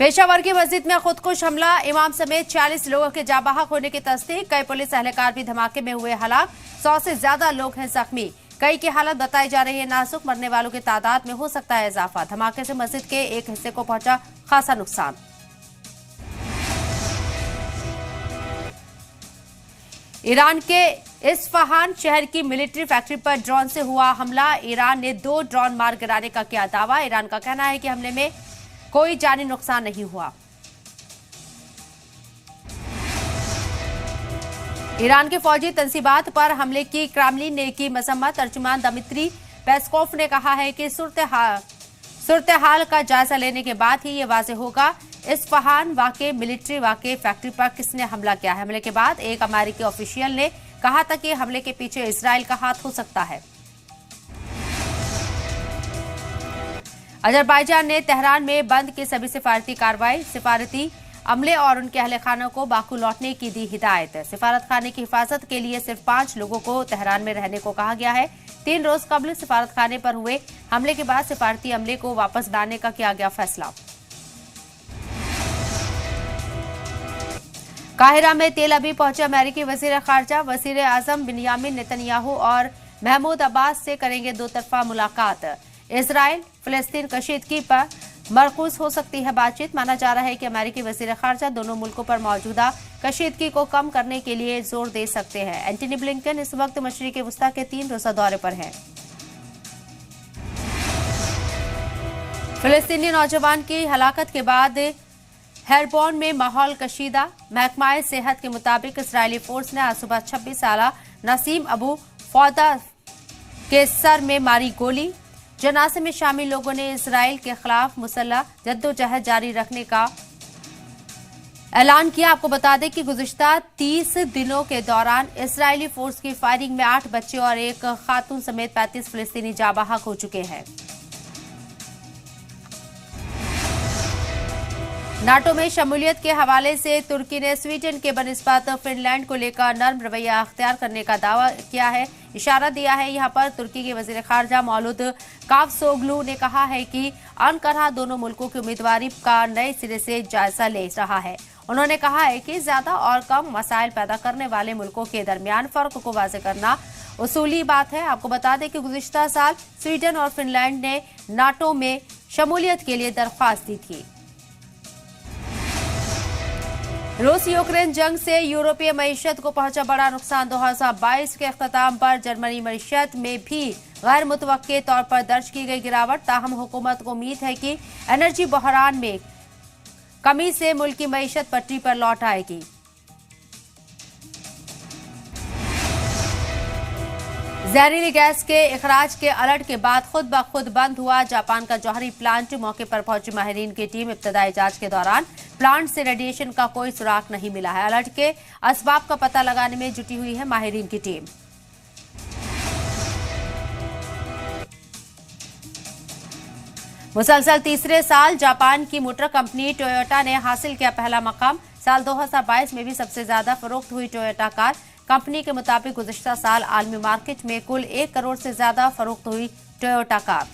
पेशावर की मस्जिद में खुदकुश हमला, इमाम समेत 40 लोगों के जाँ बहक होने की तस्दीक। कई पुलिस एहलकार भी धमाके में हुए हलाक। 100 से ज्यादा लोग हैं जख्मी। कई की हालत बताई जा रही है नाजुक। मरने वालों की तादाद में हो सकता है इजाफा। धमाके से मस्जिद के एक हिस्से को पहुंचा खासा नुकसान। ईरान के इस्फहान शहर की मिलिट्री फैक्ट्री पर ड्रोन से हुआ हमला। ईरान ने 2 ड्रोन मार गिराने का किया दावा। ईरान का कहना है कि हमले में कोई जानी नुकसान नहीं हुआ। ईरान के फौजी तंसीबात पर हमले की क्रेमलिन ने की मजम्मत। तर्जुमान दमित्री पेस्कोव ने कहा है कि सूरत हाल का जायजा लेने के बाद ही ये वाजे होगा इस्फहान वाक़े मिलिट्री वाक़े फैक्ट्री पर किसने हमला किया है। हमले के बाद एक अमेरिकी ऑफिशियल ने कहा था कि हमले के पीछे इजराइल का हाथ हो सकता है। अजरबैजान ने तेहरान में बंद की सभी सिफारती कार्रवाई। सिफारती अमले और उनके अहले खानों को बाकू लौटने की दी हिदायत। सिफारत खाने की हिफाजत के लिए सिर्फ 5 लोगों को तेहरान में रहने को कहा गया है। 3 रोज कबल सिफारत खाने पर हुए हमले के बाद सिफारती अमले को वापस लाने का किया गया फैसला। काहिरा में तेल अवीव पहुंचे अमेरिकी वजीर खारजा। वजीर आजम बिन्यामिन नेतन्याहू और महमूद अब्बास से करेंगे 2 तरफा मुलाकात। इजराइल फिलिस्तीन कशीदगी पर मरकूज हो सकती है बातचीत। माना जा रहा है कि अमेरिकी वजीर खारजा दोनों मुल्कों पर मौजूदा कशीदगी को कम करने के लिए जोर दे सकते हैं। एंटनी ब्लिंकन इस वक्त मशरिक वस्ता के 3 रोजा दौरे पर हैं। फिलिस्तीनी नौजवान की हलाकत के बाद हेरबोन में माहौल कशीदा। महकमा सेहत के मुताबिक इसराइली फोर्स ने आज सुबह 26 साल नसीम अबू फौदा के सर में मारी गोली। जनाजे में शामिल लोगों ने इसराइल के खिलाफ मुसल्लह जद्दोजहद जारी रखने का ऐलान किया। आपको बता दें कि गुज़िश्ता 30 दिनों के दौरान इसराइली फोर्स की फायरिंग में 8 बच्चे और एक खातून समेत 35 फिलिस्तीनी जाँ बहक हो चुके हैं। नाटो में शमूलियत के हवाले से तुर्की ने स्वीडन के बनिस्बत फिनलैंड को लेकर नर्म रवैया अख्तियार करने का दावा किया है, इशारा दिया है। यहां पर तुर्की के वजीर खारजा मौलूद कावसोगलू ने कहा है कि अनकरा दोनों मुल्कों की उम्मीदवारी का नए सिरे से जायजा ले रहा है। उन्होंने कहा है कि ज्यादा और कम मसाइल पैदा करने वाले मुल्कों के दरमियान फर्क को वाज़े करना उसूली बात है। आपको बता दें कि गुज़िश्ता साल स्वीडन और फिनलैंड ने नाटो में शमूलियत के लिए दरख्वास्त दी थी। रूस यूक्रेन जंग से यूरोपीय मईशत को पहुंचा बड़ा नुकसान। 2022 के अख्ताम पर जर्मनी मईशत में भी गैर मुतवक्के तौर पर दर्ज की गई गिरावट। ताहम हुकूमत को उम्मीद है कि एनर्जी बहरान में कमी से मुल्क की मईशत पटरी पर लौट आएगी। जहरीली गैस के इखराज के अलर्ट के बाद खुद ब खुद बंद हुआ जापान का जौहरी प्लांट। मौके पर पहुंची माहिरीन की टीम इब्तदाई जांच के दौरान प्लांट से रेडिएशन का कोई सुराग नहीं मिला है। अलर्ट के असबाब का पता लगाने में जुटी हुई है माहिरीन की टीम। मुसलसल तीसरे साल जापान की मोटर कंपनी टोयोटा ने हासिल किया पहला मकाम। साल 2022 में भी सबसे ज्यादा फरोख्त हुई टोयोटा कार। कंपनी के मुताबिक गुज़िश्ता साल आलमी मार्केट में कुल 1 करोड़ से ज्यादा फरोख्त हुई टोयोटा कार।